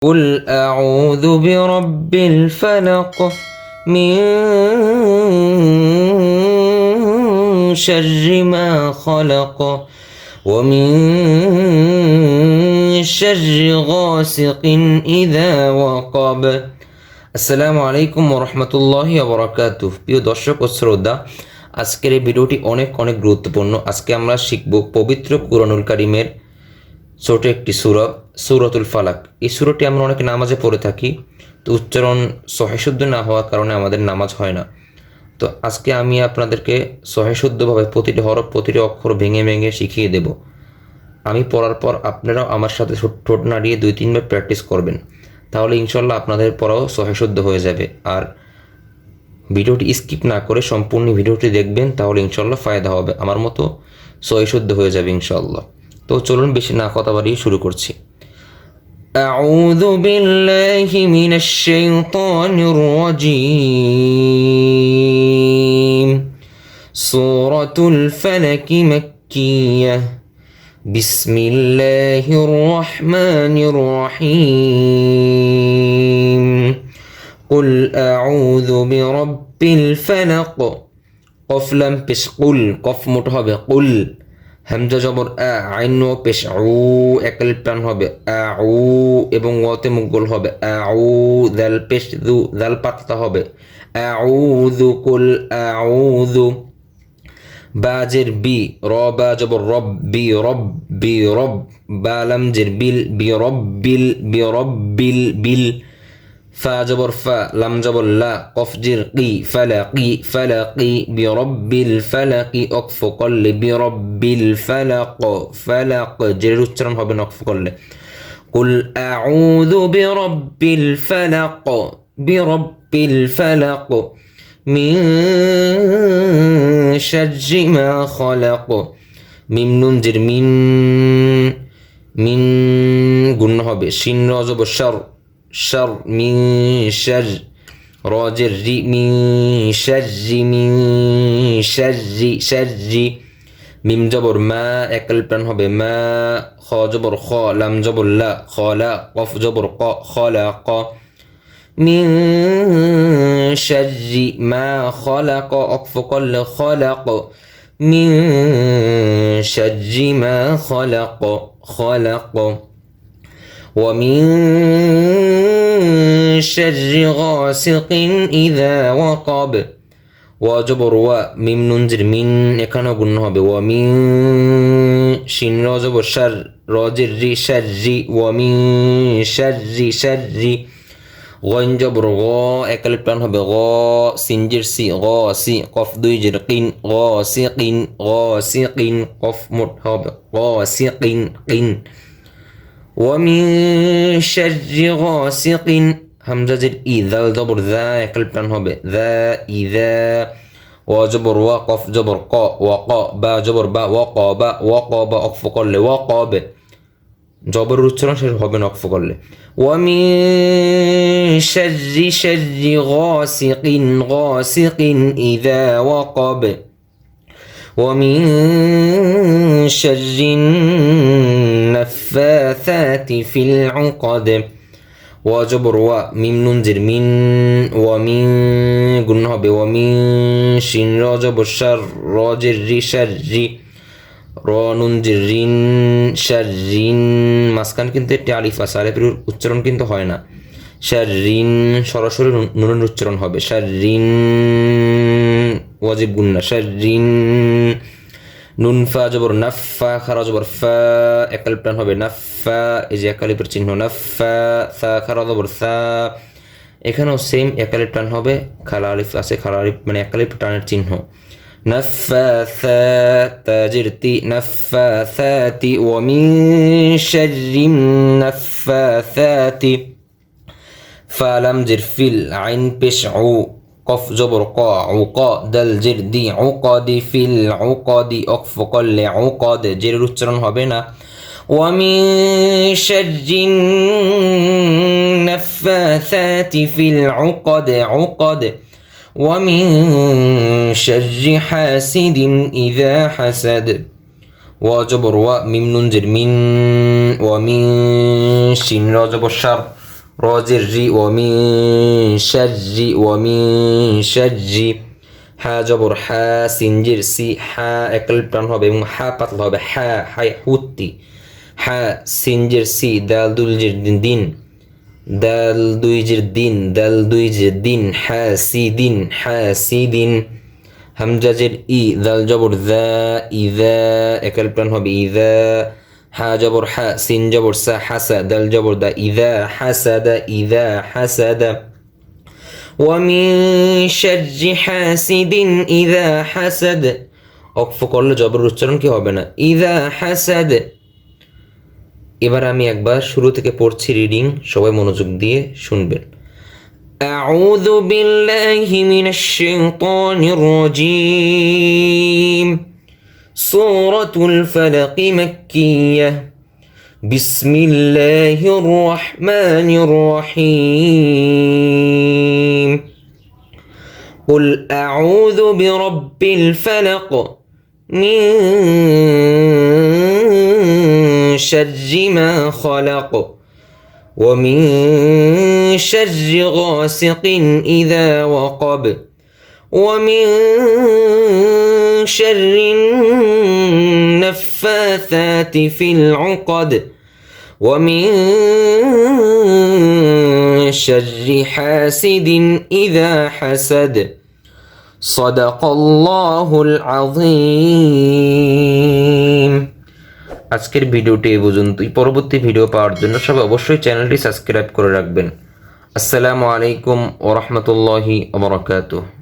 قل أعوذ برب الفلق من شر ما خلق ومن شر غاسق إذا وقب আসসালামু আলাইকুম ওয়া রাহমাতুল্লাহি ওয়া বারাকাতুহু। প্রিয় দর্শক ও শ্রোতা, আজকের এই ভিডিওটি অনেক গুরুত্বপূর্ণ। আজকে আমরা শিখব পবিত্র কুরআনুল কারীমের ছোট একটি সূরা, সূরাতুল ফালাক। এই সূরাটি আমরা অনেক নামাজে পড়ে থাকি, তো উচ্চারণ সহিশুদ্ধ না হওয়ার কারণে আমাদের নামাজ হয় না। তো আজকে আমি আপনাদেরকে সহিশুদ্ধভাবে প্রতিটি হরফ, প্রতিটি অক্ষর ভেঙে শিখিয়ে দেব। আমি পড়ার পর আপনারাও আমার সাথে ঠোঁট নাড়িয়ে 2-3 বার প্র্যাকটিস করবেন, তাহলে ইনশাল্লাহ আপনাদের পড়াও সহিশুদ্ধ হয়ে যাবে। আর ভিডিওটি স্কিপ না করে সম্পূর্ণ ভিডিওটি দেখবেন, তাহলে ইনশাল্লাহ ফায়দা হবে, আমার মতো সহিশুদ্ধ হয়ে যাবে ইনশাল্লাহ। তো চলুন বেশি না কথা বাড়িয়ে শুরু করছি। আউযু বিল্লাহি মিনাশ শাইতানির রাজীম। সূরাতুল ফালাক মাক্কিয়াহ। বিসমিল্লাহির রাহমানির রাহিম। কুল আউযু বিরাব্বিল ফালাক। কফ লাম পেশ কুল, কফ মোট হবে কুল। হামজা জবর আ, আইন ও পেশ উ, একালিফ টান হবে আউ এবং ওতে মুগল হবে আউ। দাল পেশ দু, দাল পাতলা হবে আউযু। কুল আউযু। বাজের বি, র বা জবর রব, বি রব, বি রব। বা লাম জের বিল, বি রব্বিল, বি রব্বিল বিল। ফা জবর ফা, লাম জবর লা, কফ জির কি, ফালাকি, ফালাকি, বিরব্বিল ফালাকি। অকফ করলে বিরব্বিল ফালাক, ফালাক জের উচ্চারণ হবে নকফ করলে। কুল আউযু বিরব্বিল ফালাক, বিরব্বিল ফালাক, মিন শাররি মা খালাক। মিম নুন জির মিন, মিন গুণ হবে শিন র জবর শার, শার মিন শার। রাজের রি, মিন শাররি, মিন শাররি, শাররি। মিম জবর মা, একাল প্রাণ হবে মা। খ জবর খ, লাম জবর লা, খলা। কফ জবর ক, খলাক। মিন শাররি মা খলাক, অকফ করলে খলাক। মিন শাররি মা খলাক, খলাক। ومن شر غاسق إذا وقب। ওয়াজবর ওয়া, মিম নুন জির মিন, এখানেও গুণ হবে ওয়ামিন। শিন র জবর শার, রজের রি, শাররি, ওয়ামিন শাররি, শাররি। গইন জবর গ, একালিফ টান হবে গ। সিন জির সি, গ সি। কফ দুই জির কিন, গ সি কিন, গ সি কিন। কফ মোট হবে গ সি কিন, কিন। ومن شر غاسق। همزة زر إي، ذا جبر ذا، يكلب تان হবে ذا إذا. وجبر وقف جبر قا، وقا با جبر با، وقا با، وقا با অক্ফ করলে ওয়াকাব। জবর উচ্চারণ শেষ হবে না অক্ফ করলে। ومن شر غاسق، غاسق إذا وقب। ومن شر النفاثات في العقد। وجبر و، মিম নুন জির মিন, ওয়ামিন গুণ হবে ওয়ামিন। শিন র জবর শার, রজের রি, শাররি। র নুন জির রিন, শাররিন। মাঝখান কিন্তু একটি আলিফ আছে, আলিফের উচ্চারণ কিন্তু হয় না। শাররিন সরাসরি নুনের উচ্চারণ হবে শাররিন, ওয়াজিব গুন্না শাররিন। নুন ফা জবর নাফা, খারা জবর ফা, একালিফ টান হবে নাফা, এই যে একালিফের চিহ্ন নাফা। সা খারা জবর সা, এখানেও সেম একালিফ টান হবে, খালা আলিফ আছে, খালা আলিফ মানে একালিফ টানের চিহ্ন। নাফাসা, তাজির তি, নাফাসাতি। ওয়ামিন শাররি নাফাসাতি। ফা লাম জির ফিল, আইন পেশ উ, কফ জবর ক, উকা, দাল জির দি, উকাদি, ফিল উকাদি। অকফ করলে উকাদ, জের উচ্চারণ হবে না। ওয়ামিন শাররি নাফাসাতি ফিল উকাদ, উকাদ। ওয়ামিন শাররি হাসিদিন ইযা হাসাদ। ওয়া জবর ওয়া, মিম নুন জির মিন, ওয়ামিন শিন র জবর শার, রজের রি ওয়ামিন শাররি ওয়ামিন শাররি হা জবর হা সিনজির সি হা একল প্রাণ হবে এবং হা পাতলা হবে হা হাই হুত্তি হা সিনজির সি দাল দুলজির দিন দাল দুইজির দিন দাল দুইজির দিন হা সি দিন হামজাজের ই দাল জবর দা ইদা একল প্রাণ হবে ইদা হা জবর হা সিন জবর সা হাসা দাল জবর দা ইদা হাসাদা ومن شر حاسد إذا حسد অক্ফ করলে জবর উচ্চারণ কি হবে না ইদা হাসাদ এবার আমি একবার শুরু থেকে পড়ছি রিডিং সবাই মনোযোগ দিয়ে শুনবেন أعوذ بالله من الشيطان الرجيم سورة الفلق مكية بسم الله الرحمن الرحيم قل أعوذ برب الفلق من شر ما خلق ومن شر غاسق إذا وقب ومن شر النفاثات في العقد ومن شر حاسد إذا حسد صدق الله العظيم আজকের ভিডিওটি এই পর্যন্তই পরবর্তী ভিডিও পাওয়ার জন্য সবাই অবশ্যই চ্যানেলটি সাবস্ক্রাইব করে রাখবেন আসসালামু আলাইকুম ওয়া রাহমাতুল্লাহি ওয়া বারাকাতুহু